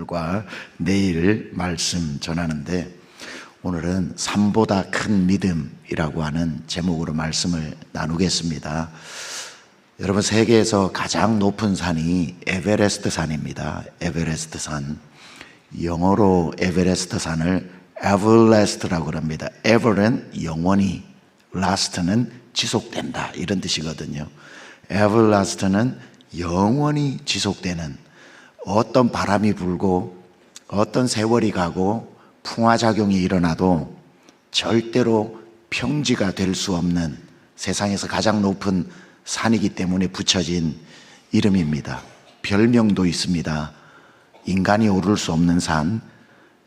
여러분들과 내일 말씀 전하는데, 오늘은 산보다 큰 믿음이라고 하는 제목으로 말씀을 나누겠습니다. 여러분, 세계에서 가장 높은 산이 에베레스트 산입니다. 에베레스트 산. 영어로 에베레스트 산을 everlast라고 합니다. ever은 영원히, last는 지속된다, 이런 뜻이거든요. everlast는 영원히 지속되는, 어떤 바람이 불고 어떤 세월이 가고 풍화작용이 일어나도 절대로 평지가 될 수 없는 세상에서 가장 높은 산이기 때문에 붙여진 이름입니다. 별명도 있습니다. 인간이 오를 수 없는 산,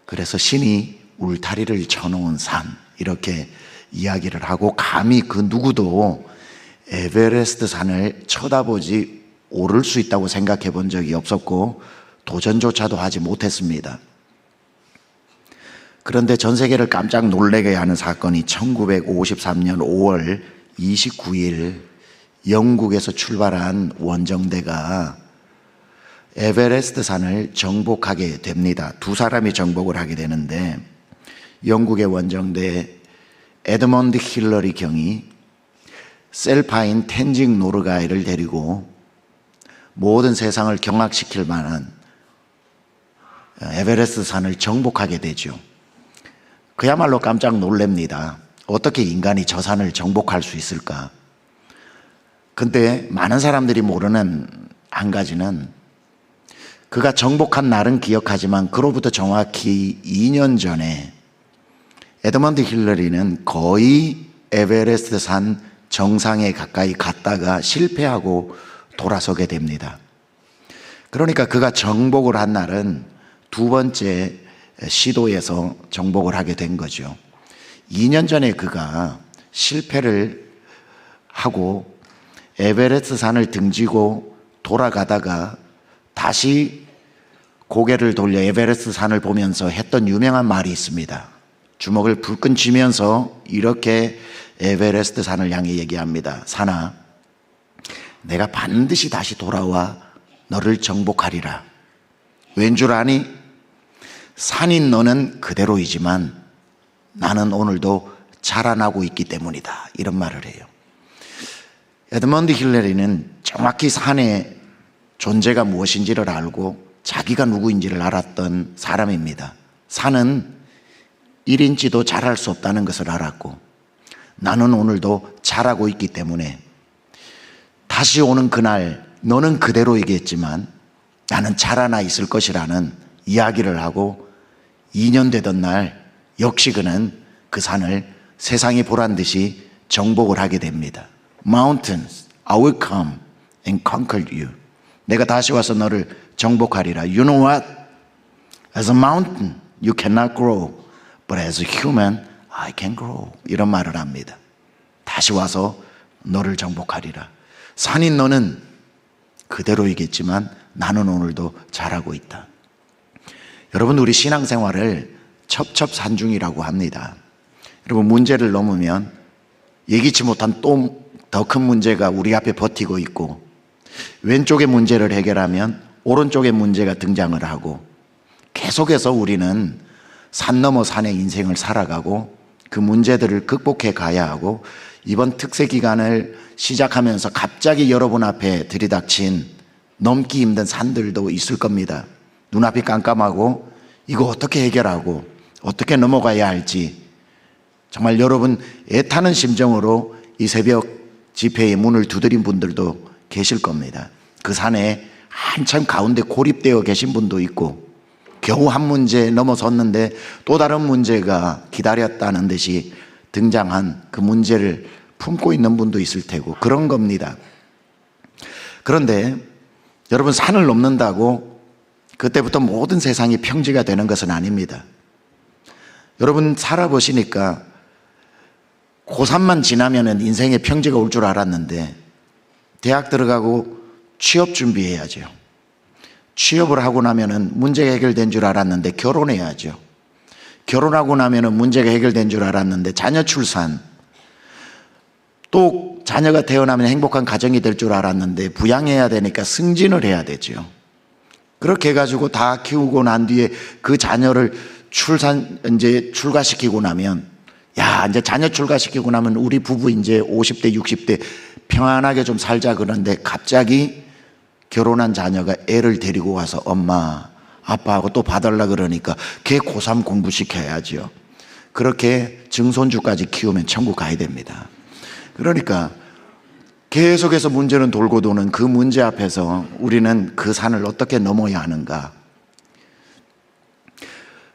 그래서 신이 울타리를 쳐놓은 산, 이렇게 이야기를 하고, 감히 그 누구도 에베레스트 산을 쳐다보지 오를 수 있다고 생각해 본 적이 없었고 도전조차도 하지 못했습니다. 그런데 전 세계를 깜짝 놀라게 하는 사건이 1953년 5월 29일 영국에서 출발한 원정대가 에베레스트 산을 정복하게 됩니다. 두 사람이 정복을 하게 되는데, 영국의 원정대 에드먼드 힐러리 경이 셀파인 텐징 노르가이를 데리고 모든 세상을 경악시킬 만한 에베레스트 산을 정복하게 되죠. 그야말로 깜짝 놀랍니다. 어떻게 인간이 저 산을 정복할 수 있을까? 근데 많은 사람들이 모르는 한 가지는, 그가 정복한 날은 기억하지만 그로부터 정확히 2년 전에 에드먼드 힐러리는 거의 에베레스트 산 정상에 가까이 갔다가 실패하고 돌아서게 됩니다. 그러니까 그가 정복을 한 날은 두 번째 시도에서 정복을 하게 된 거죠. 2년 전에 그가 실패를 하고 에베레스트 산을 등지고 돌아가다가 다시 고개를 돌려 에베레스트 산을 보면서 했던 유명한 말이 있습니다. 주먹을 불끈 쥐면서 이렇게 에베레스트 산을 향해 얘기합니다. 산아, 내가 반드시 다시 돌아와 너를 정복하리라. 왠 줄 아니? 산인 너는 그대로이지만 나는 오늘도 자라나고 있기 때문이다, 이런 말을 해요. 에드먼드 힐러리는 정확히 산의 존재가 무엇인지를 알고 자기가 누구인지를 알았던 사람입니다. 산은 1인치도 자랄 수 없다는 것을 알았고, 나는 오늘도 자라고 있기 때문에 다시 오는 그날 너는 그대로이겠지만 나는 자라나 있을 것이라는 이야기를 하고, 2년 되던 날 역시 그는 그 산을 세상이 보란 듯이 정복을 하게 됩니다. Mountains, I will come and conquer you. 내가 다시 와서 너를 정복하리라. You know what? As a mountain you cannot grow, but as a human I can grow. 이런 말을 합니다. 다시 와서 너를 정복하리라. 산인 너는 그대로이겠지만 나는 오늘도 자라고 있다. 여러분, 우리 신앙생활을 첩첩산중이라고 합니다. 여러분, 문제를 넘으면 예기치 못한 또 더 큰 문제가 우리 앞에 버티고 있고, 왼쪽의 문제를 해결하면 오른쪽의 문제가 등장을 하고, 계속해서 우리는 산 넘어 산의 인생을 살아가고 그 문제들을 극복해 가야 하고, 이번 특세 기간을 시작하면서 갑자기 여러분 앞에 들이닥친 넘기 힘든 산들도 있을 겁니다. 눈앞이 깜깜하고 이거 어떻게 해결하고 어떻게 넘어가야 할지, 정말 여러분 애타는 심정으로 이 새벽 집회의 문을 두드린 분들도 계실 겁니다. 그 산에 한참 가운데 고립되어 계신 분도 있고, 겨우 한 문제 넘어섰는데 또 다른 문제가 기다렸다는 듯이 등장한 그 문제를 품고 있는 분도 있을 테고, 그런 겁니다. 그런데 여러분, 산을 넘는다고 그때부터 모든 세상이 평지가 되는 것은 아닙니다. 여러분, 살아보시니까 고3만 지나면은 인생의 평지가 올 줄 알았는데, 대학 들어가고 취업 준비해야죠. 취업을 하고 나면은 문제가 해결된 줄 알았는데 결혼해야죠. 결혼하고 나면은 문제가 해결된 줄 알았는데 자녀 출산, 또 자녀가 태어나면 행복한 가정이 될 줄 알았는데 부양해야 되니까 승진을 해야 되죠. 그렇게 해가지고 다 키우고 난 뒤에 그 자녀를 출가시키고 나면, 야, 이제 자녀 출가시키고 나면 우리 부부 이제 50대, 60대 평안하게 좀 살자 그러는데 갑자기 결혼한 자녀가 애를 데리고 와서 엄마, 아빠하고 또 봐달라 그러니까 걔 고3 공부시켜야죠. 그렇게 증손주까지 키우면 천국 가야 됩니다. 그러니까 계속해서 문제는 돌고 도는 그 문제 앞에서 우리는 그 산을 어떻게 넘어야 하는가.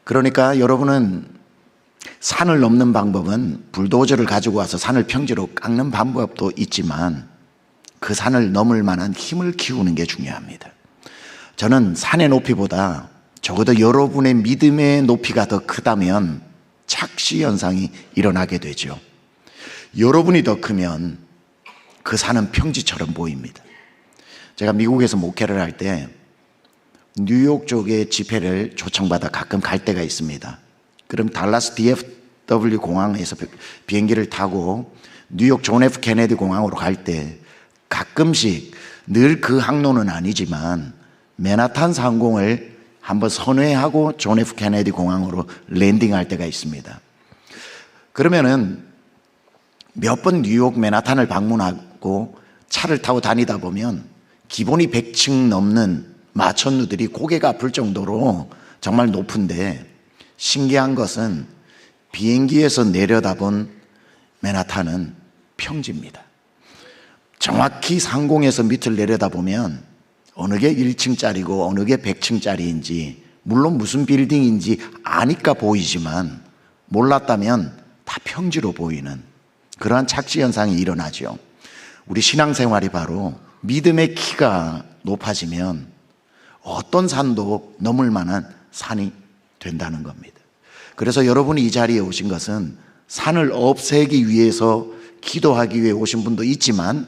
그러니까 여러분은 산을 넘는 방법은 불도저를 가지고 와서 산을 평지로 깎는 방법도 있지만 그 산을 넘을 만한 힘을 키우는 게 중요합니다. 저는 산의 높이보다 적어도 여러분의 믿음의 높이가 더 크다면 착시 현상이 일어나게 되죠. 여러분이 더 크면 그 산은 평지처럼 보입니다. 제가 미국에서 목회를 할 때 뉴욕 쪽에 집회를 초청받아 가끔 갈 때가 있습니다. 그럼 달라스 DFW 공항에서 비행기를 타고 뉴욕 존 F 케네디 공항으로 갈 때 가끔씩, 늘 그 항로는 아니지만 맨하탄 상공을 한번 선회하고 존 F 케네디 공항으로 랜딩할 때가 있습니다. 그러면은 몇 번 뉴욕 맨하탄을 방문하고 차를 타고 다니다 보면 기본이 100층 넘는 마천루들이 고개가 아플 정도로 정말 높은데, 신기한 것은 비행기에서 내려다본 맨하탄은 평지입니다. 정확히 상공에서 밑을 내려다보면 어느 게 1층짜리고 어느 게 100층짜리인지, 물론 무슨 빌딩인지 아니까 보이지만 몰랐다면 다 평지로 보이는 그러한 착시 현상이 일어나죠. 우리 신앙생활이 바로 믿음의 키가 높아지면 어떤 산도 넘을 만한 산이 된다는 겁니다. 그래서 여러분이 이 자리에 오신 것은 산을 없애기 위해서 기도하기 위해 오신 분도 있지만,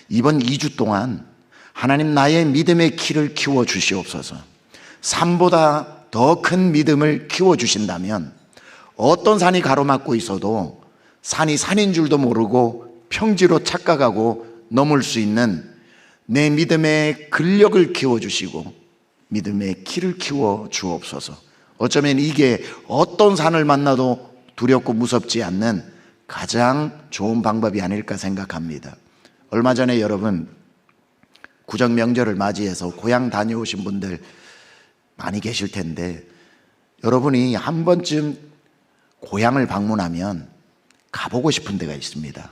이번 2주 동안 하나님 나의 믿음의 키를 키워 주시옵소서. 산보다 더 큰 믿음을 키워 주신다면 어떤 산이 가로막고 있어도 산이 산인 줄도 모르고 평지로 착각하고 넘을 수 있는 내 믿음의 근력을 키워주시고 믿음의 키를 키워 주옵소서. 어쩌면 이게 어떤 산을 만나도 두렵고 무섭지 않는 가장 좋은 방법이 아닐까 생각합니다. 얼마 전에 여러분 구정 명절을 맞이해서 고향 다녀오신 분들 많이 계실 텐데, 여러분이 한 번쯤 고향을 방문하면 가보고 싶은 데가 있습니다.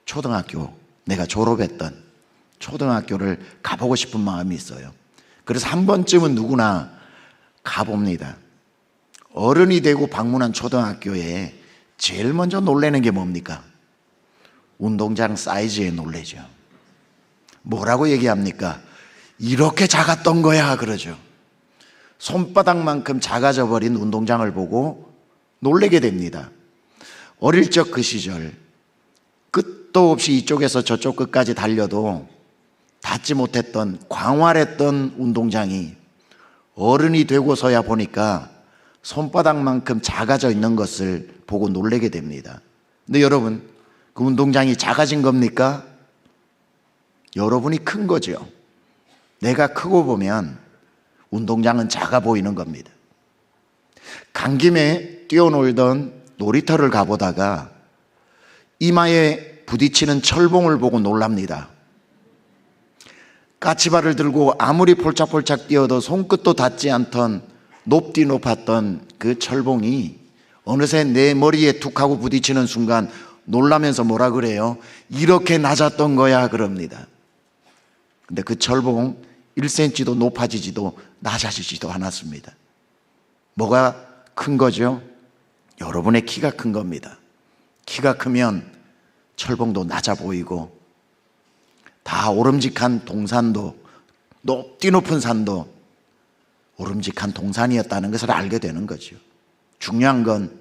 초등학교, 내가 졸업했던 초등학교를 가보고 싶은 마음이 있어요. 그래서 한 번쯤은 누구나 가봅니다. 어른이 되고 방문한 초등학교에 제일 먼저 놀라는 게 뭡니까? 운동장 사이즈에 놀라죠. 뭐라고 얘기합니까? 이렇게 작았던 거야 그러죠. 손바닥만큼 작아져 버린 운동장을 보고 놀라게 됩니다. 어릴 적 그 시절, 끝도 없이 이쪽에서 저쪽 끝까지 달려도 닿지 못했던 광활했던 운동장이 어른이 되고서야 보니까 손바닥만큼 작아져 있는 것을 보고 놀라게 됩니다. 근데 여러분, 그 운동장이 작아진 겁니까? 여러분이 큰 거죠. 내가 크고 보면 운동장은 작아 보이는 겁니다. 간 김에 뛰어놀던 놀이터를 가보다가 이마에 부딪히는 철봉을 보고 놀랍니다. 까치발을 들고 아무리 폴짝폴짝 뛰어도 손끝도 닿지 않던 높디 높았던 그 철봉이 어느새 내 머리에 툭 하고 부딪히는 순간 놀라면서 뭐라 그래요? 이렇게 낮았던 거야 그럽니다. 근데 그 철봉 1cm도 높아지지도 낮아지지도 않았습니다. 뭐가 큰 거죠? 여러분의 키가 큰 겁니다. 키가 크면 철봉도 낮아 보이고 다 오름직한 동산도, 높디 높은 산도 오름직한 동산이었다는 것을 알게 되는 거죠. 중요한 건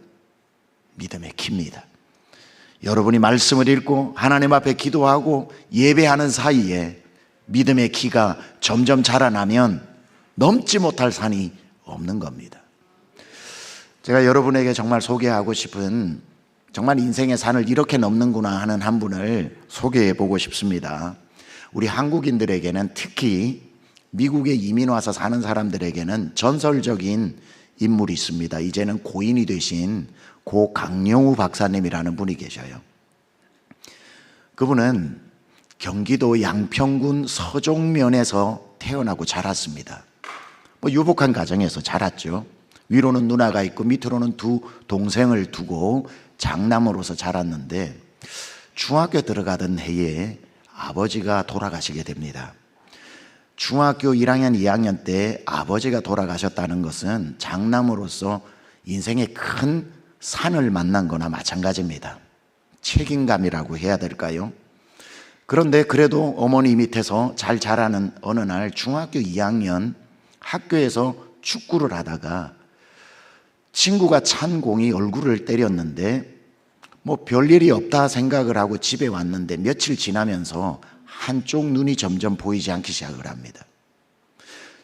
믿음의 키입니다. 여러분이 말씀을 읽고 하나님 앞에 기도하고 예배하는 사이에 믿음의 키가 점점 자라나면 넘지 못할 산이 없는 겁니다. 제가 여러분에게 정말 소개하고 싶은, 정말 인생의 산을 이렇게 넘는구나 하는 한 분을 소개해 보고 싶습니다. 우리 한국인들에게는 특히 미국에 이민 와서 사는 사람들에게는 전설적인 인물이 있습니다. 이제는 고인이 되신 고 강영우 박사님이라는 분이 계셔요. 그분은 경기도 양평군 서종면에서 태어나고 자랐습니다. 유복한 가정에서 자랐죠. 위로는 누나가 있고 밑으로는 두 동생을 두고 장남으로서 자랐는데 중학교 들어가던 해에 아버지가 돌아가시게 됩니다. 중학교 1학년, 2학년 때 아버지가 돌아가셨다는 것은 장남으로서 인생의 큰 산을 만난 거나 마찬가지입니다. 책임감이라고 해야 될까요? 그런데 그래도 어머니 밑에서 잘 자라는 어느 날 중학교 2학년 학교에서 축구를 하다가 친구가 찬 공이 얼굴을 때렸는데 별일이 없다 생각을 하고 집에 왔는데 며칠 지나면서 한쪽 눈이 점점 보이지 않기 시작을 합니다.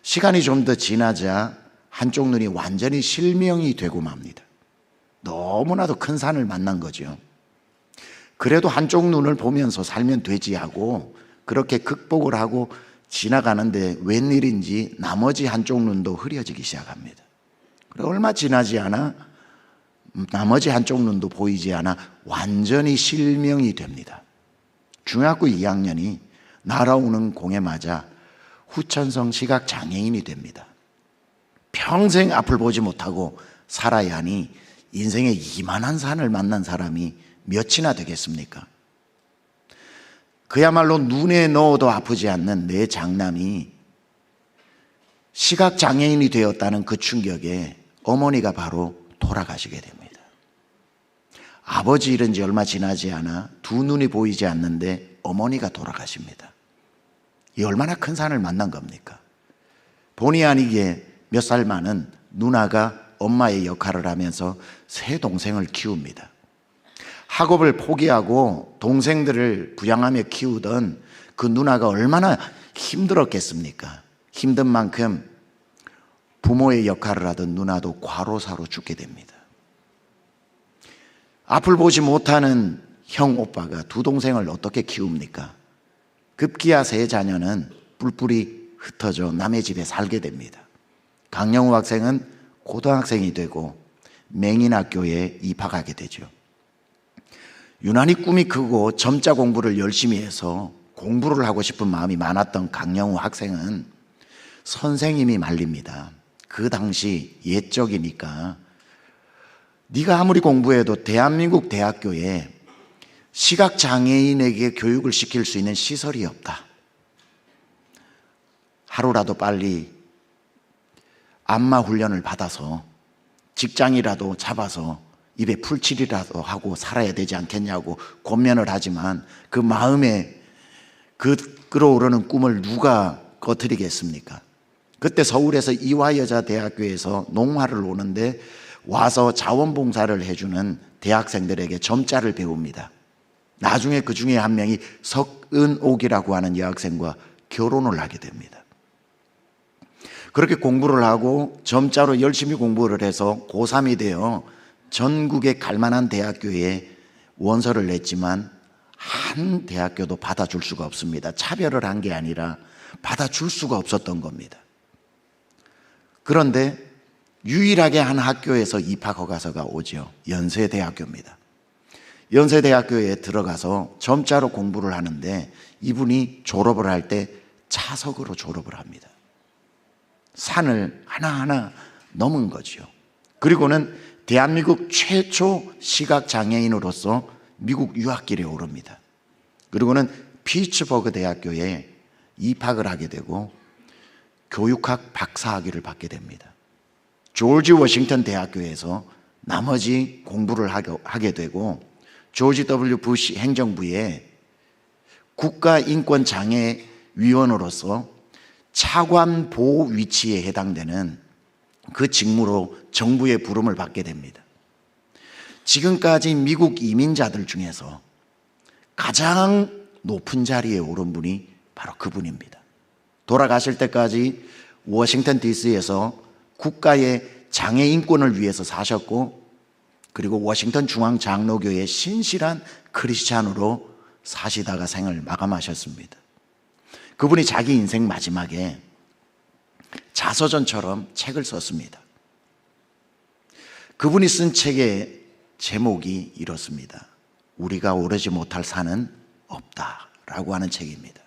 시간이 좀 더 지나자 한쪽 눈이 완전히 실명이 되고 맙니다. 너무나도 큰 산을 만난 거죠. 그래도 한쪽 눈을 보면서 살면 되지 하고 그렇게 극복을 하고 지나가는데 웬일인지 나머지 한쪽 눈도 흐려지기 시작합니다. 얼마 지나지 않아 나머지 한쪽 눈도 보이지 않아 완전히 실명이 됩니다. 중학교 2학년이 날아오는 공에 맞아 후천성 시각장애인이 됩니다. 평생 앞을 보지 못하고 살아야 하니 인생에 이만한 산을 만난 사람이 몇이나 되겠습니까? 그야말로 눈에 넣어도 아프지 않는 내 장남이 시각장애인이 되었다는 그 충격에 어머니가 바로 돌아가시게 됩니다. 아버지 잃은 지 얼마 지나지 않아 두 눈이 보이지 않는데 어머니가 돌아가십니다. 이 얼마나 큰 산을 만난 겁니까? 본의 아니게 몇 살 많은 누나가 엄마의 역할을 하면서 세 동생을 키웁니다. 학업을 포기하고 동생들을 부양하며 키우던 그 누나가 얼마나 힘들었겠습니까? 힘든 만큼 부모의 역할을 하던 누나도 과로사로 죽게 됩니다. 앞을 보지 못하는 형 오빠가 두 동생을 어떻게 키웁니까? 급기야 세 자녀는 뿔뿔이 흩어져 남의 집에 살게 됩니다. 강영우 학생은 고등학생이 되고 맹인학교에 입학하게 되죠. 유난히 꿈이 크고 점자 공부를 열심히 해서 공부를 하고 싶은 마음이 많았던 강영우 학생은 선생님이 말립니다. 그 당시 옛적이니까 네가 아무리 공부해도 대한민국 대학교에 시각장애인에게 교육을 시킬 수 있는 시설이 없다. 하루라도 빨리 안마 훈련을 받아서 직장이라도 잡아서 입에 풀칠이라도 하고 살아야 되지 않겠냐고 권면을 하지만 그 마음에 그 끓어오르는 꿈을 누가 꺼트리겠습니까? 그때 서울에서 이화여자대학교에서 농화를 오는데 와서 자원봉사를 해주는 대학생들에게 점자를 배웁니다. 나중에 그 중에 한 명이 석은옥이라고 하는 여학생과 결혼을 하게 됩니다. 그렇게 공부를 하고 점자로 열심히 공부를 해서 고3이 되어 전국에 갈만한 대학교에 원서를 냈지만 한 대학교도 받아줄 수가 없습니다. 차별을 한 게 아니라 받아줄 수가 없었던 겁니다. 그런데 유일하게 한 학교에서 입학 허가서가 오죠. 연세대학교입니다. 연세대학교에 들어가서 점자로 공부를 하는데 이분이 졸업을 할 때 차석으로 졸업을 합니다. 산을 하나하나 넘은 거죠. 그리고는 대한민국 최초 시각장애인으로서 미국 유학길에 오릅니다. 그리고는 피츠버그 대학교에 입학을 하게 되고 교육학 박사학위를 받게 됩니다. 조지 워싱턴 대학교에서 나머지 공부를 하게 되고 조지 W 부시 행정부의 국가인권장애위원으로서 차관보 위치에 해당되는 그 직무로 정부의 부름을 받게 됩니다. 지금까지 미국 이민자들 중에서 가장 높은 자리에 오른 분이 바로 그분입니다. 돌아가실 때까지 워싱턴 DC에서 국가의 장애 인권을 위해서 사셨고 그리고 워싱턴 중앙장로교의 신실한 크리스찬으로 사시다가 생을 마감하셨습니다. 그분이 자기 인생 마지막에 자서전처럼 책을 썼습니다. 그분이 쓴 책의 제목이 이렇습니다. 우리가 오르지 못할 산은 없다라고 하는 책입니다.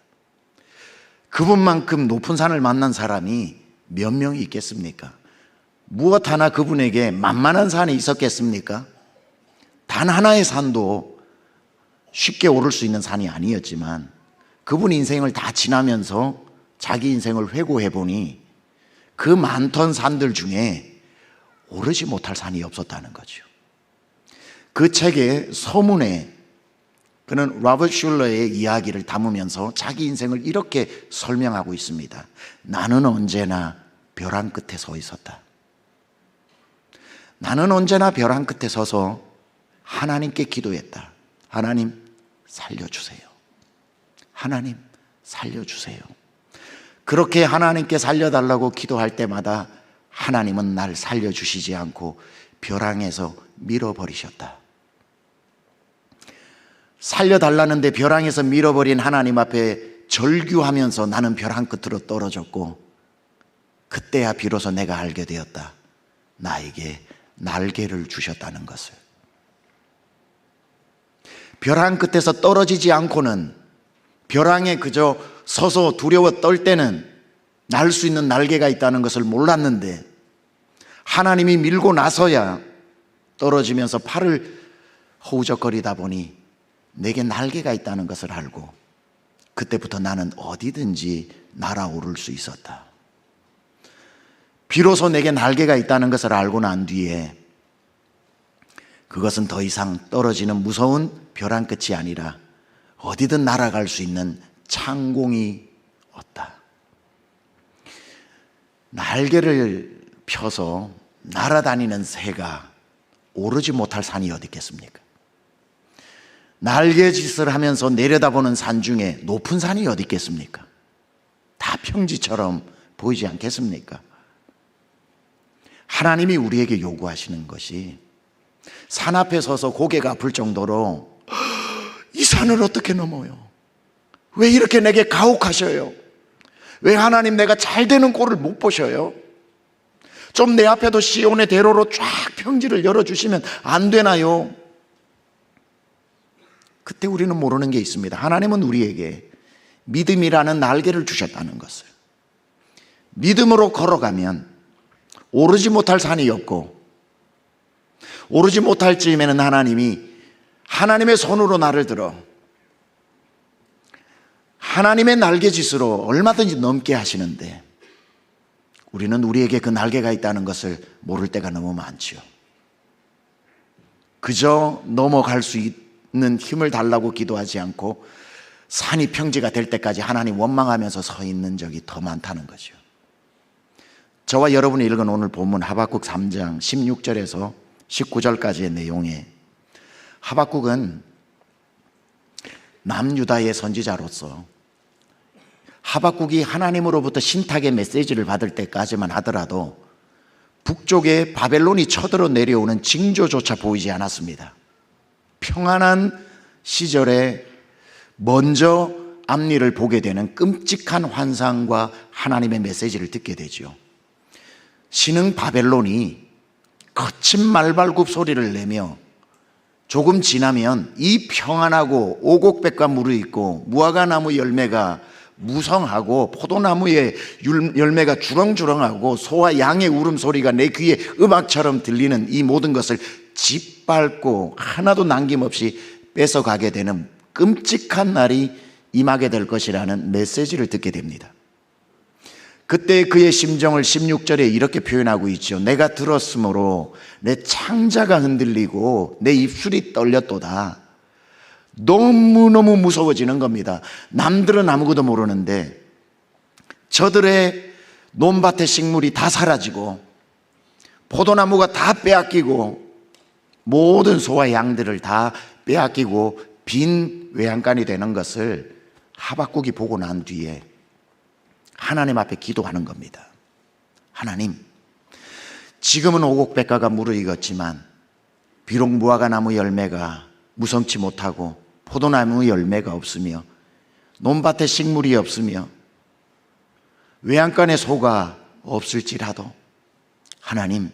그분만큼 높은 산을 만난 사람이 몇 명이 있겠습니까? 무엇 하나 그분에게 만만한 산이 있었겠습니까? 단 하나의 산도 쉽게 오를 수 있는 산이 아니었지만 그분 인생을 다 지나면서 자기 인생을 회고해 보니 그 많던 산들 중에 오르지 못할 산이 없었다는 거죠. 그 책의 서문에 그는 로버트 슐러의 이야기를 담으면서 자기 인생을 이렇게 설명하고 있습니다. 나는 언제나 벼랑 끝에 서 있었다. 나는 언제나 벼랑 끝에 서서 하나님께 기도했다. 하나님 살려주세요. 하나님 살려주세요. 그렇게 하나님께 살려달라고 기도할 때마다 하나님은 날 살려주시지 않고 벼랑에서 밀어버리셨다. 살려달라는데 벼랑에서 밀어버린 하나님 앞에 절규하면서 나는 벼랑 끝으로 떨어졌고 그때야 비로소 내가 알게 되었다. 나에게 날개를 주셨다는 것을. 벼랑 끝에서 떨어지지 않고는 벼랑에 그저 서서 두려워 떨 때는 날 수 있는 날개가 있다는 것을 몰랐는데 하나님이 밀고 나서야 떨어지면서 팔을 허우적거리다 보니 내게 날개가 있다는 것을 알고 그때부터 나는 어디든지 날아오를 수 있었다. 비로소 내게 날개가 있다는 것을 알고 난 뒤에 그것은 더 이상 떨어지는 무서운 벼랑 끝이 아니라 어디든 날아갈 수 있는 창공이 없다. 날개를 펴서 날아다니는 새가 오르지 못할 산이 어디 있겠습니까? 날개짓을 하면서 내려다보는 산 중에 높은 산이 어디 있겠습니까? 다 평지처럼 보이지 않겠습니까? 하나님이 우리에게 요구하시는 것이 산 앞에 서서 고개가 아플 정도로 이 산을 어떻게 넘어요? 왜 이렇게 내게 가혹하셔요? 왜 하나님 내가 잘 되는 꼴을 못 보셔요? 좀 내 앞에도 시온의 대로로 쫙 평지를 열어주시면 안 되나요? 그때 우리는 모르는 게 있습니다. 하나님은 우리에게 믿음이라는 날개를 주셨다는 것을. 믿음으로 걸어가면 오르지 못할 산이 없고 오르지 못할 즈음에는 하나님이 하나님의 손으로 나를 들어 하나님의 날개짓으로 얼마든지 넘게 하시는데 우리는 우리에게 그 날개가 있다는 것을 모를 때가 너무 많죠. 그저 넘어갈 수 있는 힘을 달라고 기도하지 않고 산이 평지가 될 때까지 하나님 원망하면서 서 있는 적이 더 많다는 거죠. 저와 여러분이 읽은 오늘 본문 하박국 3장 16절에서 19절까지의 내용에 하박국은 남유다의 선지자로서 하박국이 하나님으로부터 신탁의 메시지를 받을 때까지만 하더라도 북쪽에 바벨론이 쳐들어 내려오는 징조조차 보이지 않았습니다. 평안한 시절에 먼저 앞일을 보게 되는 끔찍한 환상과 하나님의 메시지를 듣게 되죠. 신흥 바벨론이 거친 말발굽 소리를 내며 조금 지나면 이 평안하고 오곡백과 무르익고 무화과나무 열매가 무성하고 포도나무의 열매가 주렁주렁하고 소와 양의 울음소리가 내 귀에 음악처럼 들리는 이 모든 것을 짓밟고 하나도 남김없이 뺏어가게 되는 끔찍한 날이 임하게 될 것이라는 메시지를 듣게 됩니다. 그때 그의 심정을 16절에 이렇게 표현하고 있죠. 내가 들었으므로 내 창자가 흔들리고 내 입술이 떨렸도다. 너무너무 무서워지는 겁니다. 남들은 아무것도 모르는데 저들의 논밭의 식물이 다 사라지고 포도나무가 다 빼앗기고 모든 소와 양들을 다 빼앗기고 빈 외양간이 되는 것을 하박국이 보고 난 뒤에 하나님 앞에 기도하는 겁니다. 하나님, 지금은 오곡백과가 무르익었지만 비록 무화과나무 열매가 무성치 못하고 포도나무 열매가 없으며 논밭에 식물이 없으며 외양간의 소가 없을지라도 하나님,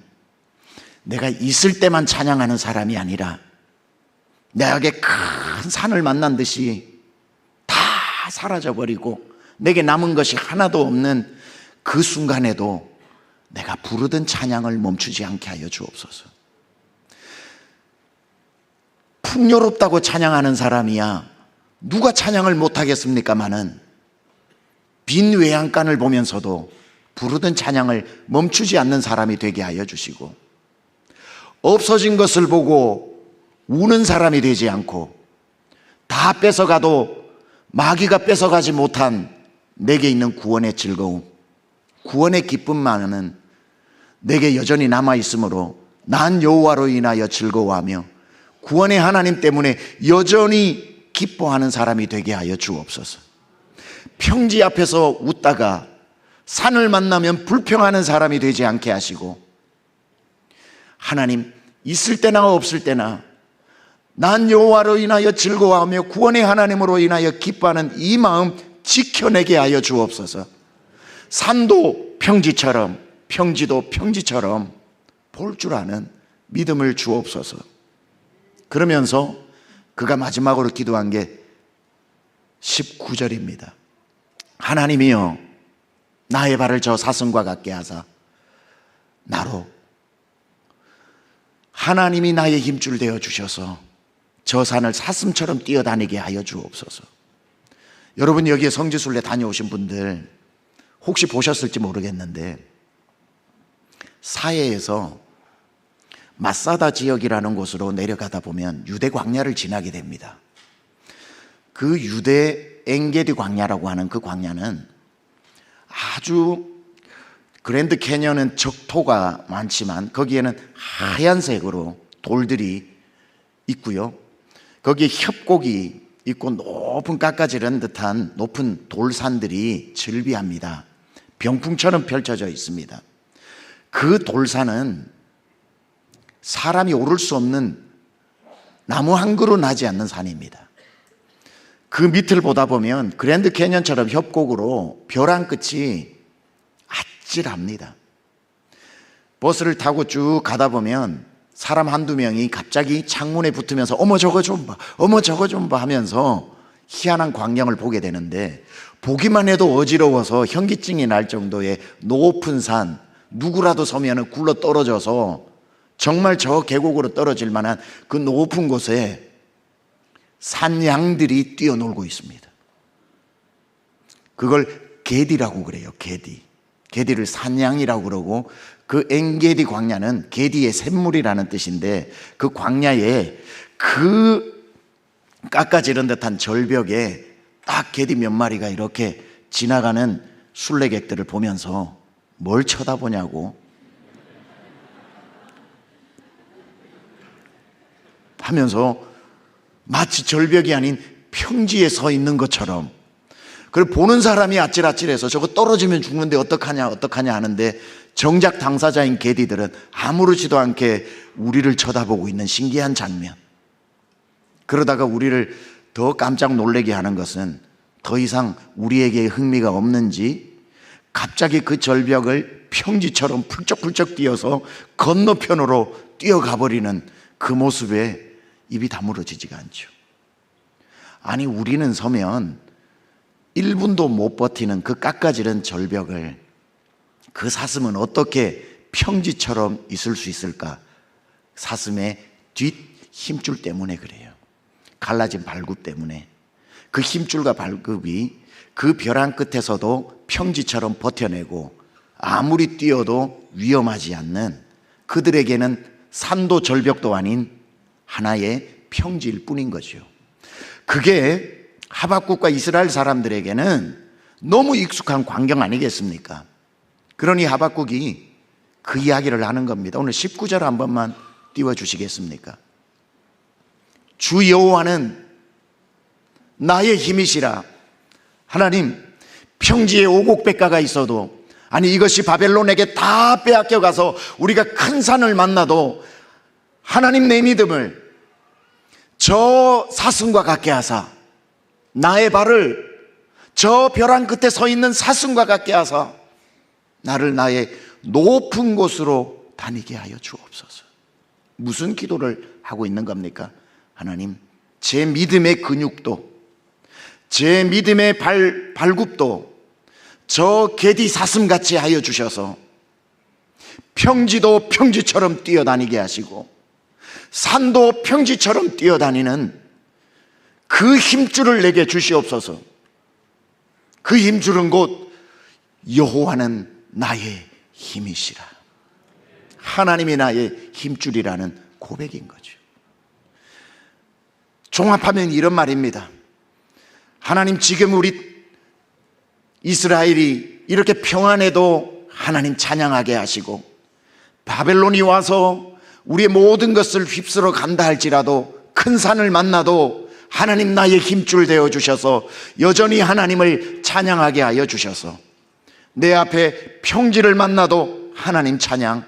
내가 있을 때만 찬양하는 사람이 아니라 내게 큰 산을 만난 듯이 다 사라져버리고 내게 남은 것이 하나도 없는 그 순간에도 내가 부르던 찬양을 멈추지 않게 하여 주옵소서. 풍요롭다고 찬양하는 사람이야 누가 찬양을 못하겠습니까마는 빈 외양간을 보면서도 부르던 찬양을 멈추지 않는 사람이 되게 하여 주시고, 없어진 것을 보고 우는 사람이 되지 않고 다 뺏어가도 마귀가 뺏어가지 못한 내게 있는 구원의 즐거움, 구원의 기쁨만은 내게 여전히 남아있으므로 난 여호와로 인하여 즐거워하며 구원의 하나님 때문에 여전히 기뻐하는 사람이 되게 하여 주옵소서. 평지 앞에서 웃다가 산을 만나면 불평하는 사람이 되지 않게 하시고, 하나님, 있을 때나 없을 때나 난 여호와로 인하여 즐거워하며 구원의 하나님으로 인하여 기뻐하는 이 마음 지켜내게 하여 주옵소서. 산도 평지처럼, 평지도 평지처럼 볼 줄 아는 믿음을 주옵소서. 그러면서 그가 마지막으로 기도한 게 19절입니다. 하나님이여, 나의 발을 저 사슴과 같게 하사 나로, 하나님이 나의 힘줄 되어 주셔서 저 산을 사슴처럼 뛰어다니게 하여 주옵소서. 여러분, 여기에 성지순례 다녀오신 분들 혹시 보셨을지 모르겠는데, 사해에서 마사다 지역이라는 곳으로 내려가다 보면 유대 광야를 지나게 됩니다. 그 유대 엔게디 광야라고 하는 그 광야는 아주, 그랜드 캐년은 적토가 많지만 거기에는 하얀색으로 돌들이 있고요, 거기에 협곡이 있고 높은 깎아지른 듯한 높은 돌산들이 즐비합니다. 병풍처럼 펼쳐져 있습니다. 그 돌산은 사람이 오를 수 없는 나무 한 그루 나지 않는 산입니다. 그 밑을 보다 보면 그랜드 캐년처럼 협곡으로 벼랑 끝이 아찔합니다. 버스를 타고 쭉 가다 보면 사람 한두 명이 갑자기 창문에 붙으면서 어머 저거 좀 봐, 어머 저거 좀 봐 하면서 희한한 광경을 보게 되는데, 보기만 해도 어지러워서 현기증이 날 정도의 높은 산, 누구라도 서면 굴러 떨어져서 정말 저 계곡으로 떨어질 만한 그 높은 곳에 산양들이 뛰어놀고 있습니다. 그걸 게디라고 그래요. 게디를 산양이라고 그러고, 그 엔게디 광야는 게디의 샘물이라는 뜻인데, 그 광야에 그 깎아지른 듯한 절벽에 딱 게디 몇 마리가 이렇게 지나가는 순례객들을 보면서 뭘 쳐다보냐고 하면서 마치 절벽이 아닌 평지에 서 있는 것처럼, 그걸 보는 사람이 아찔아찔해서 저거 떨어지면 죽는데 어떡하냐 하는데, 정작 당사자인 게디들은 아무렇지도 않게 우리를 쳐다보고 있는 신기한 장면. 그러다가 우리를 더 깜짝 놀라게 하는 것은 더 이상 우리에게 흥미가 없는지 갑자기 그 절벽을 평지처럼 훌쩍훌쩍 뛰어서 건너편으로 뛰어가 버리는 그 모습에 입이 다물어지지가 않죠. 아니, 우리는 서면 1분도 못 버티는 그 깎아지른 절벽을 그 사슴은 어떻게 평지처럼 있을 수 있을까? 사슴의 뒷 힘줄 때문에 그래요. 갈라진 발굽 때문에. 그 힘줄과 발굽이 그 벼랑 끝에서도 평지처럼 버텨내고 아무리 뛰어도 위험하지 않는, 그들에게는 산도 절벽도 아닌 하나의 평지일 뿐인 거죠. 그게 하박국과 이스라엘 사람들에게는 너무 익숙한 광경 아니겠습니까? 그러니 하박국이 그 이야기를 하는 겁니다. 오늘 19절 한 번만 띄워주시겠습니까? 주 여호와는 나의 힘이시라. 하나님, 평지에 오곡백가가 있어도, 아니 이것이 바벨론에게 다 빼앗겨 가서 우리가 큰 산을 만나도 하나님 내 믿음을 저 사슴과 같게 하사, 나의 발을 저 벼랑 끝에 서 있는 사슴과 같게 하사 나를 나의 높은 곳으로 다니게 하여 주옵소서. 무슨 기도를 하고 있는 겁니까? 하나님, 제 믿음의 근육도, 제 믿음의 발굽도 저 개디 사슴같이 하여 주셔서 평지도 평지처럼 뛰어다니게 하시고 산도 평지처럼 뛰어다니는 그 힘줄을 내게 주시옵소서. 그 힘줄은 곧 여호와는 나의 힘이시라. 하나님이 나의 힘줄이라는 고백인 거죠. 종합하면 이런 말입니다. 하나님, 지금 우리 이스라엘이 이렇게 평안해도 하나님 찬양하게 하시고, 바벨론이 와서 우리의 모든 것을 휩쓸어 간다 할지라도, 큰 산을 만나도 하나님 나의 힘줄 되어 주셔서 여전히 하나님을 찬양하게 하여 주셔서, 내 앞에 평지를 만나도 하나님 찬양,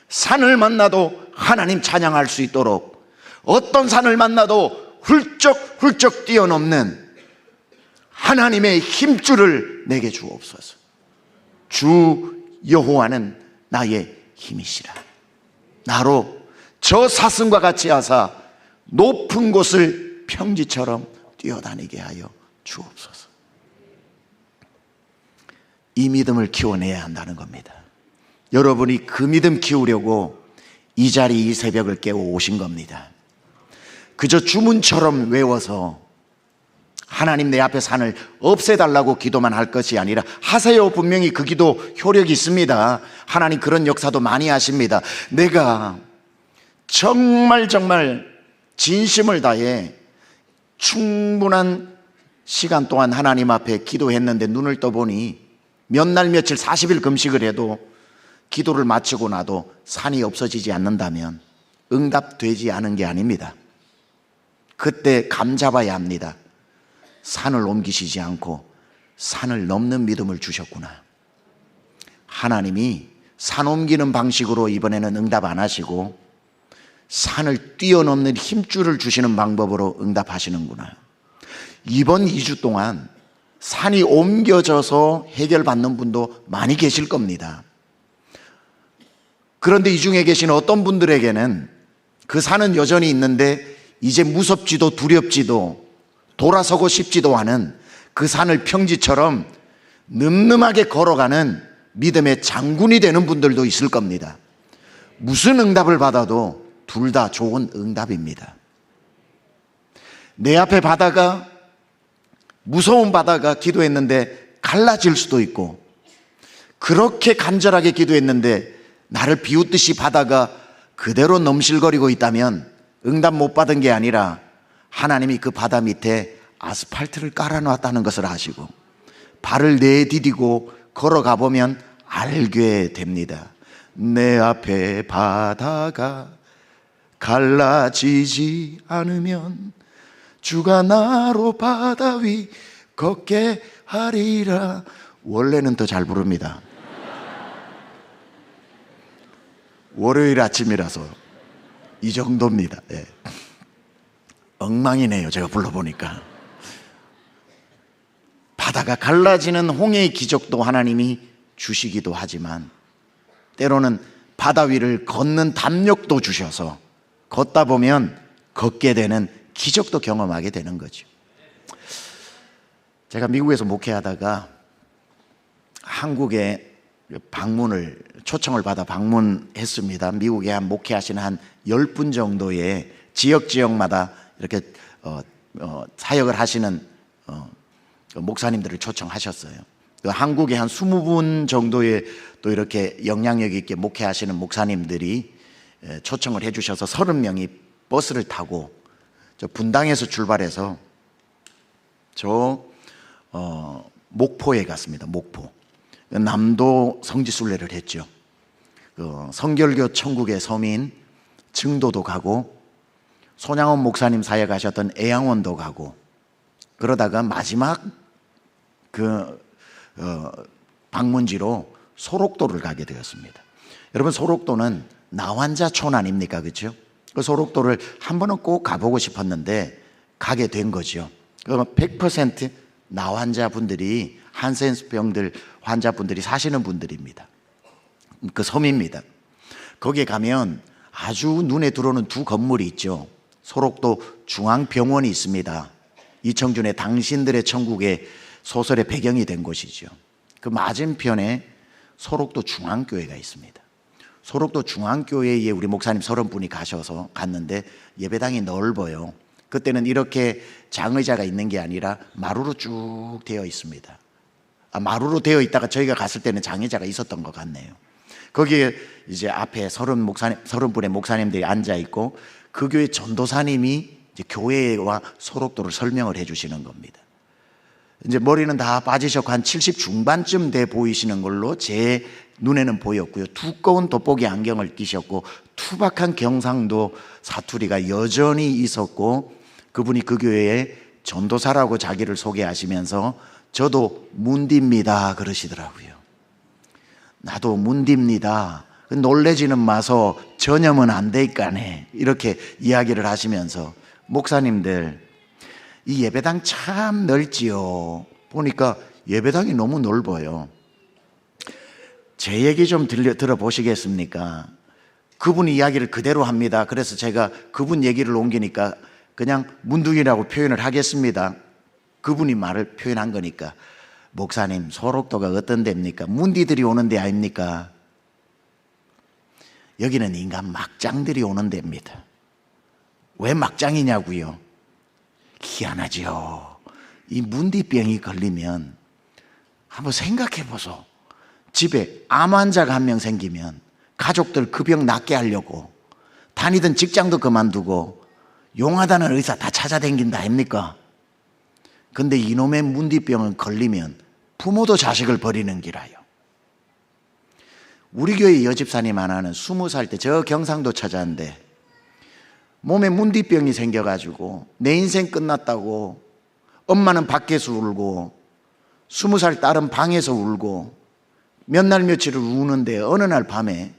산을 만나도 하나님 찬양할 수 있도록, 어떤 산을 만나도 훌쩍훌쩍 뛰어넘는 하나님의 힘줄을 내게 주옵소서. 주 여호와는 나의 힘이시라. 나로 저 사슴과 같이 하사 높은 곳을 평지처럼 뛰어다니게 하여 주옵소서. 이 믿음을 키워내야 한다는 겁니다. 여러분이 그 믿음 키우려고 이 자리, 이 새벽을 깨워 오신 겁니다. 그저 주문처럼 외워서 하나님 내 앞에 산을 없애달라고 기도만 할 것이 아니라, 하세요. 분명히 그 기도 효력이 있습니다. 하나님 그런 역사도 많이 하십니다. 내가 정말 진심을 다해 충분한 시간 동안 하나님 앞에 기도했는데, 눈을 떠보니 몇 날 며칠 40일 금식을 해도 기도를 마치고 나도 산이 없어지지 않는다면 응답되지 않은 게 아닙니다. 그때 감 잡아야 합니다. 산을 옮기시지 않고 산을 넘는 믿음을 주셨구나. 하나님이 산 옮기는 방식으로 이번에는 응답 안 하시고 산을 뛰어넘는 힘줄을 주시는 방법으로 응답하시는구나. 이번 2주 동안 산이 옮겨져서 해결받는 분도 많이 계실 겁니다. 그런데 이 중에 계신 어떤 분들에게는 그 산은 여전히 있는데 이제 무섭지도 두렵지도 돌아서고 싶지도 않은 그 산을 평지처럼 늠름하게 걸어가는 믿음의 장군이 되는 분들도 있을 겁니다. 무슨 응답을 받아도 둘 다 좋은 응답입니다. 내 앞에 바다가, 무서운 바다가 기도했는데 갈라질 수도 있고, 그렇게 간절하게 기도했는데 나를 비웃듯이 바다가 그대로 넘실거리고 있다면 응답 못 받은 게 아니라 하나님이 그 바다 밑에 아스팔트를 깔아놨다는 것을 아시고 발을 내디디고 걸어가 보면 알게 됩니다. 내 앞에 바다가 갈라지지 않으면 주가 나로 바다 위 걷게 하리라. 원래는 더 잘 부릅니다. 월요일 아침이라서 이 정도입니다. 네. 엉망이네요. 제가 불러보니까. 바다가 갈라지는 홍해의 기적도 하나님이 주시기도 하지만, 때로는 바다 위를 걷는 담력도 주셔서 걷다 보면 걷게 되는 기적도 경험하게 되는 거죠. 제가 미국에서 목회하다가 한국에 초청을 받아 방문했습니다. 미국에 한 목회하시는 한 10분 정도의 지역마다 이렇게 사역을 하시는 목사님들을 초청하셨어요. 한국에 한 20분 정도의 또 이렇게 영향력 있게 목회하시는 목사님들이 초청을 해주셔서 30명이 버스를 타고 저 분당에서 출발해서 목포에 갔습니다. 목포. 남도 성지순례를 했죠. 성결교 천국의 섬인 증도도 가고, 손양원 목사님 사역하셨던 애양원도 가고, 그러다가 마지막 방문지로 소록도를 가게 되었습니다. 여러분, 소록도는 나환자촌 아닙니까? 그렇죠? 그 소록도를 한 번은 꼭 가보고 싶었는데 가게 된 거죠. 100% 나환자분들이, 한센스병들 환자분들이 사시는 분들입니다. 그 섬입니다. 거기에 가면 아주 눈에 들어오는 두 건물이 있죠. 소록도 중앙병원이 있습니다. 이청준의 당신들의 천국의 소설의 배경이 된 곳이죠. 그 맞은편에 소록도 중앙교회가 있습니다. 소록도 중앙교회에 우리 목사님 30분이 가셔서 갔는데 예배당이 넓어요. 그때는 이렇게 장의자가 있는 게 아니라 마루로 쭉 되어 있습니다. 마루로 되어 있다가 저희가 갔을 때는 장의자가 있었던 것 같네요. 거기에 이제 앞에 30분의 목사님들이 앉아 있고 그 교회 전도사님이 이제 교회와 소록도를 설명을 해 주시는 겁니다. 이제 머리는 다 빠지셨고 한 70 중반쯤 돼 보이시는 걸로 제 눈에는 보였고요. 두꺼운 돋보기 안경을 끼셨고 투박한 경상도 사투리가 여전히 있었고 그분이 그 교회의 전도사라고 자기를 소개하시면서 저도 문디입니다 그러시더라고요. 나도 문디입니다. 놀래지는 마소 전염은 안 되니까네 이렇게 이야기를 하시면서 목사님들 이 예배당 참 넓지요. 보니까 예배당이 너무 넓어요. 제 얘기 좀 들어보시겠습니까? 그분 이야기를 그대로 합니다. 그래서 제가 그분 얘기를 옮기니까 그냥 문둥이라고 표현을 하겠습니다. 그분이 말을 표현한 거니까. 목사님, 소록도가 어떤 데입니까? 문디들이 오는 데 아닙니까? 여기는 인간 막장들이 오는 데입니다. 왜 막장이냐고요? 희한하죠. 이 문디병이 걸리면 한번 생각해 보소. 집에 암 환자가 한 명 생기면 가족들 그 병 낫게 하려고 다니던 직장도 그만두고 용하다는 의사 다 찾아다닌다 아닙니까? 근데 이놈의 문디병은 걸리면 부모도 자식을 버리는 기라요. 우리 교회 여집사님 하나는 20살 때 저 경상도 찾아왔는데 몸에 문디병이 생겨가지고 내 인생 끝났다고 엄마는 밖에서 울고 20살 딸은 방에서 울고 몇 날 며칠을 우는데 어느 날 밤에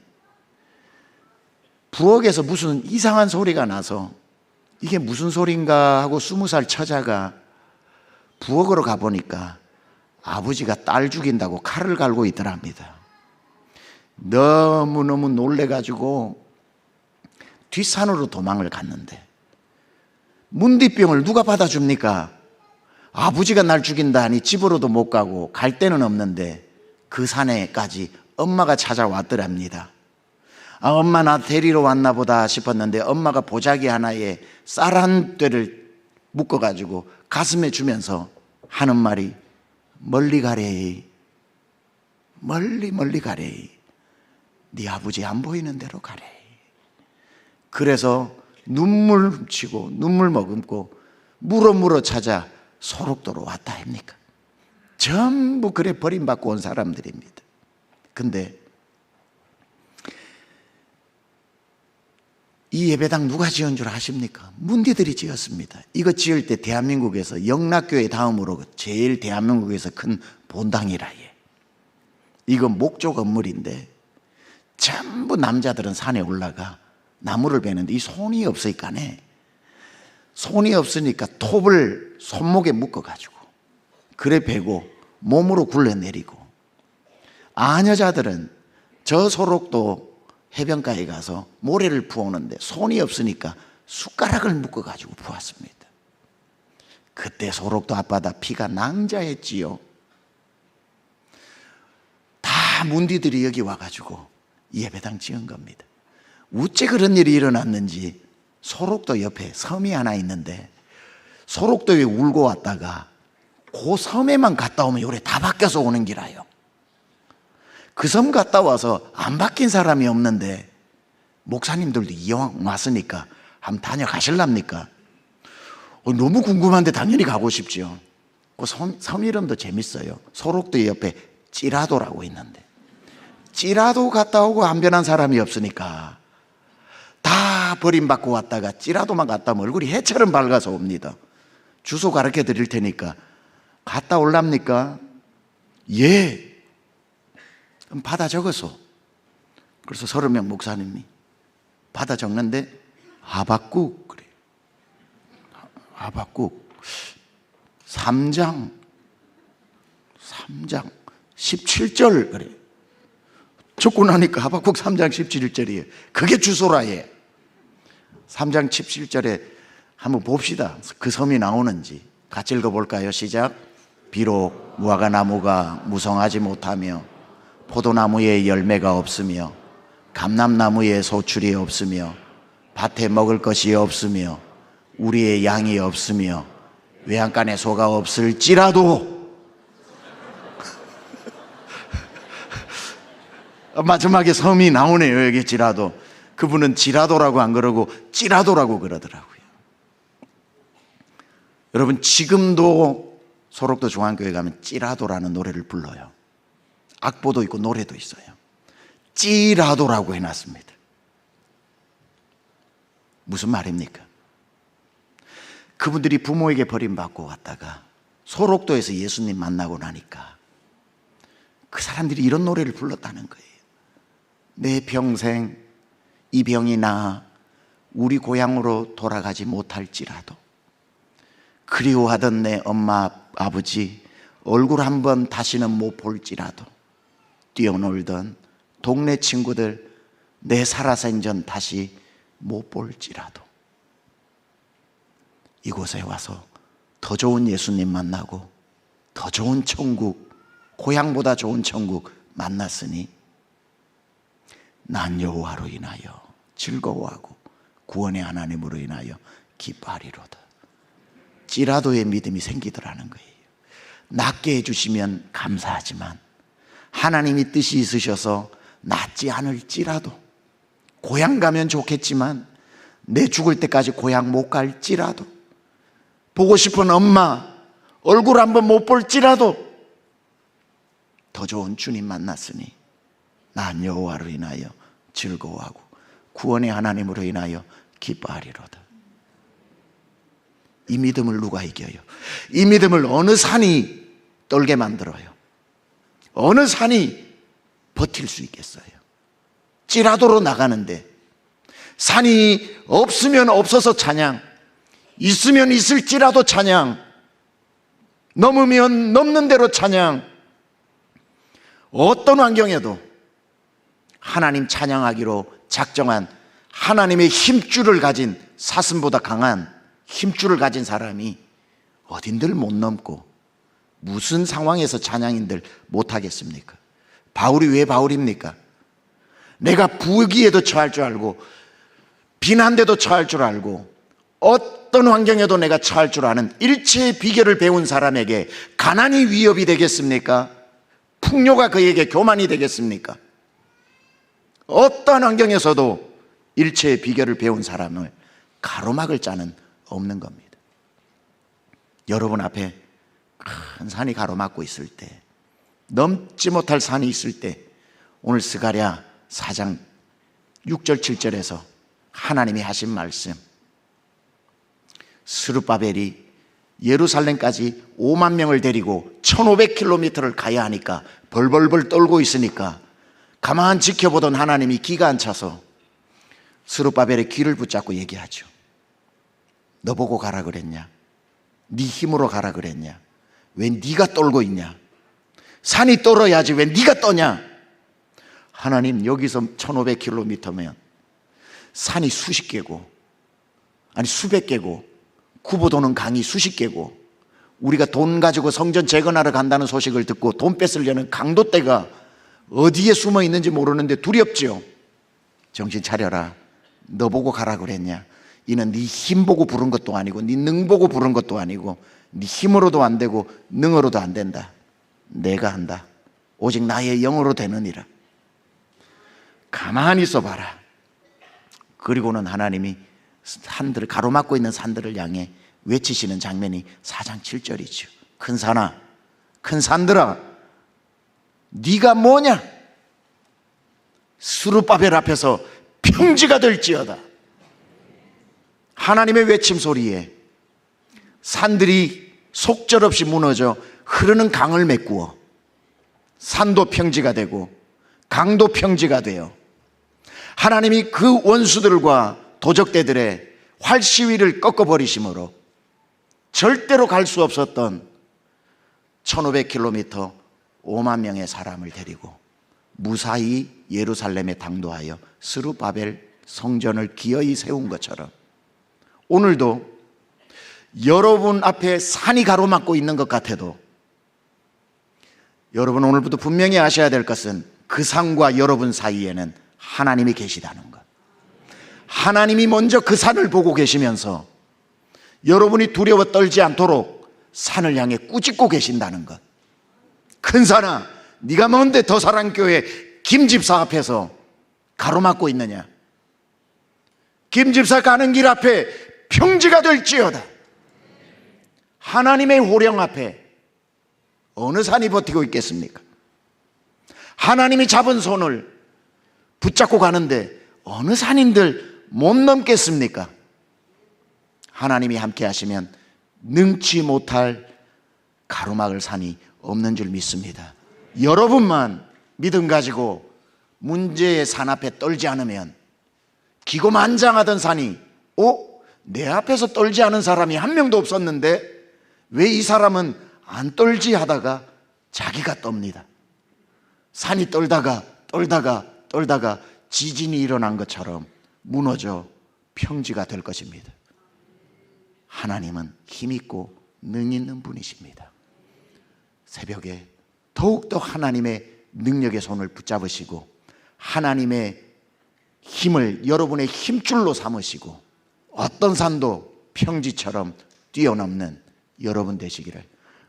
부엌에서 무슨 이상한 소리가 나서 이게 무슨 소린가 하고 20살 처자가 부엌으로 가보니까 아버지가 딸 죽인다고 칼을 갈고 있더랍니다. 너무너무 놀래가지고 뒷산으로 도망을 갔는데 문디병을 누가 받아줍니까? 아버지가 날 죽인다 하니 집으로도 못 가고 갈 데는 없는데 그 산에까지 엄마가 찾아왔더랍니다. 엄마 나 데리러 왔나 보다 싶었는데 엄마가 보자기 하나에 쌀 한 떼를 묶어가지고 가슴에 주면서 하는 말이 멀리 가래, 멀리 멀리 가래, 네 아버지 안 보이는 데로 가래. 그래서 눈물 훔치고 눈물 머금고 물어 찾아 소록도로 왔다 아닙니까? 전부 그래 버림받고 온 사람들입니다. 근데 이 예배당 누가 지은 줄 아십니까? 문디들이 지었습니다. 이거 지을 때 대한민국에서 영락교회 다음으로 제일 대한민국에서 큰 본당이라 예. 이거 목조 건물인데 전부 남자들은 산에 올라가 나무를 베는데 이 손이 없으니까네. 손이 없으니까 톱을 손목에 묶어가지고 그래 베고 몸으로 굴러내리고 아녀자들은 저 소록도 해변가에 가서 모래를 부어오는데 손이 없으니까 숟가락을 묶어가지고 부었습니다. 그때 소록도 앞바다 피가 낭자했지요. 다 문디들이 여기 와가지고 예배당 지은 겁니다. 어째 그런 일이 일어났는지 소록도 옆에 섬이 하나 있는데 소록도에 울고 왔다가 그 섬에만 갔다 오면 요래 다 바뀌어서 오는 기라요. 그 섬 갔다 와서 안 바뀐 사람이 없는데 목사님들도 이왕 왔으니까 한번 다녀가실랍니까? 너무 궁금한데 당연히 가고 싶죠. 그 섬 이름도 재밌어요. 소록도 옆에 찌라도라고 있는데 찌라도 갔다 오고 안 변한 사람이 없으니까 다 버림받고 왔다가 찌라도만 갔다 오면 얼굴이 해처럼 밝아서 옵니다. 주소 가르쳐 드릴 테니까 갔다 올랍니까? 예. 그럼 받아 적었어. 그래서 30명 목사님이 받아 적는데 하박국 그래. 하박국 3장 17절 그래. 죽고 나니까 하박국 3장 17절이에요. 그게 주소라. 3장 17절에 한번 봅시다. 그 섬이 나오는지 같이 읽어볼까요? 시작. 비록 무화과 나무가 무성하지 못하며 포도나무에 열매가 없으며 감람나무에 소출이 없으며 밭에 먹을 것이 없으며 우리의 양이 없으며 외양간에 소가 없을지라도 마지막에 섬이 나오네요. 여기 지라도. 그분은 지라도라고 안 그러고 찌라도라고 그러더라고요. 여러분, 지금도 소록도 중앙교회 가면 찌라도라는 노래를 불러요. 악보도 있고 노래도 있어요. 찌라도라고 해놨습니다. 무슨 말입니까? 그분들이 부모에게 버림받고 왔다가 소록도에서 예수님 만나고 나니까 그 사람들이 이런 노래를 불렀다는 거예요. 내 평생 이 병이 나아 우리 고향으로 돌아가지 못할지라도 그리워하던 내 엄마 아버지 얼굴 한번 다시는 못 볼지라도 뛰어놀던 동네 친구들 내 살아생전 다시 못 볼지라도 이곳에 와서 더 좋은 예수님 만나고 더 좋은 천국, 고향보다 좋은 천국 만났으니 난 여호와로 인하여 즐거워하고 구원의 하나님으로 인하여 기뻐하리로다. 찌라도의 믿음이 생기더라는 거예요. 낫게 해주시면 감사하지만 하나님이 뜻이 있으셔서 낫지 않을지라도, 고향 가면 좋겠지만 내 죽을 때까지 고향 못 갈지라도, 보고 싶은 엄마 얼굴 한번 못 볼지라도 더 좋은 주님 만났으니 난 여호와로 인하여 즐거워하고 구원의 하나님으로 인하여 기뻐하리로다. 이 믿음을 누가 이겨요? 이 믿음을 어느 산이 떨게 만들어요? 어느 산이 버틸 수 있겠어요? 찌라도로 나가는데 산이 없으면 없어서 찬양, 있으면 있을지라도 찬양, 넘으면 넘는 대로 찬양, 어떤 환경에도 하나님 찬양하기로 작정한 하나님의 힘줄을 가진, 사슴보다 강한 힘줄을 가진 사람이 어딘들 못 넘고 무슨 상황에서 찬양인들 못하겠습니까? 바울이 왜 바울입니까? 내가 부귀에도 처할 줄 알고 비난대도 처할 줄 알고 어떤 환경에도 내가 처할 줄 아는 일체의 비결을 배운 사람에게 가난이 위협이 되겠습니까? 풍요가 그에게 교만이 되겠습니까? 어떤 환경에서도 일체의 비결을 배운 사람을 가로막을 자는 없는 겁니다. 여러분 앞에 큰 산이 가로막고 있을 때, 넘지 못할 산이 있을 때, 오늘 스가랴 4장 6절 7절에서 하나님이 하신 말씀, 스룹바벨이 예루살렘까지 5만 명을 데리고 1500km를 가야 하니까 벌벌벌 떨고 있으니까 가만 지켜보던 하나님이 기가 안 차서 스룹바벨의 귀를 붙잡고 얘기하죠. 너 보고 가라 그랬냐? 네 힘으로 가라 그랬냐? 왜 네가 떨고 있냐? 산이 떨어야지 왜 네가 떠냐? 하나님, 여기서 1500km면 산이 수십 개고, 아니 수백 개고, 구보도는 강이 수십 개고, 우리가 돈 가지고 성전 재건하러 간다는 소식을 듣고 돈 뺏으려는 강도떼가 어디에 숨어 있는지 모르는데 두렵죠. 정신 차려라. 너 보고 가라 그랬냐? 이는 네 힘 보고 부른 것도 아니고 네 능 보고 부른 것도 아니고 네 힘으로도 안 되고 능으로도 안 된다. 내가 한다. 오직 나의 영으로 되느니라. 가만히 있어 봐라. 그리고는 하나님이 산들을, 가로막고 있는 산들을 향해 외치시는 장면이 4장 7절이죠. 큰 산아, 큰 산들아, 네가 뭐냐? 스룹바벨 앞에서 평지가 될지어다. 하나님의 외침 소리에 산들이 속절없이 무너져 흐르는 강을 메꾸어 산도 평지가 되고 강도 평지가 되어 하나님이 그 원수들과 도적대들의 활시위를 꺾어버리심으로 절대로 갈 수 없었던 1500km 5만 명의 사람을 데리고 무사히 예루살렘에 당도하여 스룹바벨 성전을 기어이 세운 것처럼 오늘도 여러분 앞에 산이 가로막고 있는 것 같아도 여러분 오늘부터 분명히 아셔야 될 것은 그 산과 여러분 사이에는 하나님이 계시다는 것. 하나님이 먼저 그 산을 보고 계시면서 여러분이 두려워 떨지 않도록 산을 향해 꾸짖고 계신다는 것. 큰 산아, 네가 뭔데 더사랑교회 김집사 앞에서 가로막고 있느냐? 김집사 가는 길 앞에 평지가 될지어다. 하나님의 호령 앞에 어느 산이 버티고 있겠습니까? 하나님이 잡은 손을 붙잡고 가는데 어느 산인들 못 넘겠습니까? 하나님이 함께 하시면 능치 못할 가로막을 산이 없는 줄 믿습니다. 여러분만 믿음 가지고 문제의 산 앞에 떨지 않으면 기고만장하던 산이 내 앞에서 떨지 않은 사람이 한 명도 없었는데 왜 이 사람은 안 떨지 하다가 자기가 떱니다. 산이 떨다가 지진이 일어난 것처럼 무너져 평지가 될 것입니다. 하나님은 힘있고 능있는 분이십니다. 새벽에 더욱더 하나님의 능력의 손을 붙잡으시고 하나님의 힘을 여러분의 힘줄로 삼으시고 어떤 산도 평지처럼 뛰어넘는 여러분 되시기를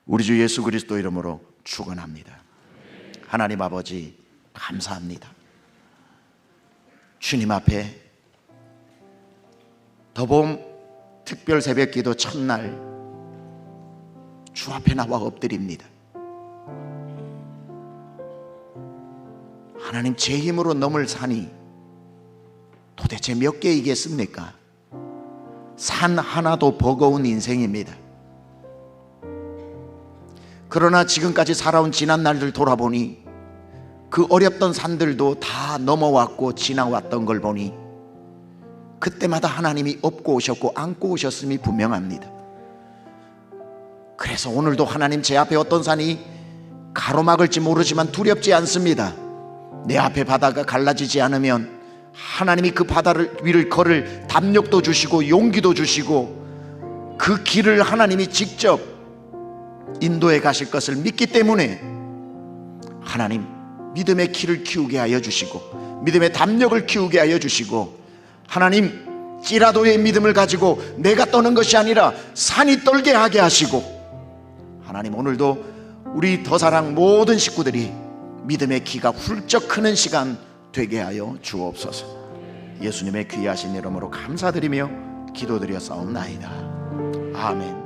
우리 주 예수 그리스도 이름으로 축원합니다. 하나님 아버지 감사합니다. 주님 앞에 더봄 특별 새벽기도 첫날 주 앞에 나와 엎드립니다. 하나님, 제 힘으로 넘을 산이 도대체 몇 개이겠습니까? 산 하나도 버거운 인생입니다. 그러나 지금까지 살아온 지난 날들 돌아보니 그 어렵던 산들도 다 넘어왔고 지나왔던 걸 보니 그때마다 하나님이 업고 오셨고 안고 오셨음이 분명합니다. 그래서 오늘도 하나님, 제 앞에 어떤 산이 가로막을지 모르지만 두렵지 않습니다. 내 앞에 바다가 갈라지지 않으면 하나님이 그 바다를 위를 걸을 담력도 주시고 용기도 주시고 그 길을 하나님이 직접 인도해 가실 것을 믿기 때문에 하나님, 믿음의 키를 키우게 하여 주시고 믿음의 담력을 키우게 하여 주시고 하나님, 찌라도의 믿음을 가지고 내가 떠는 것이 아니라 산이 떨게 하게 하시고 하나님, 오늘도 우리 더사랑 모든 식구들이 믿음의 키가 훌쩍 크는 시간 되게 하여 주옵소서. 예수님의 귀하신 이름으로 감사드리며 기도드려 싸움나이다. 아멘.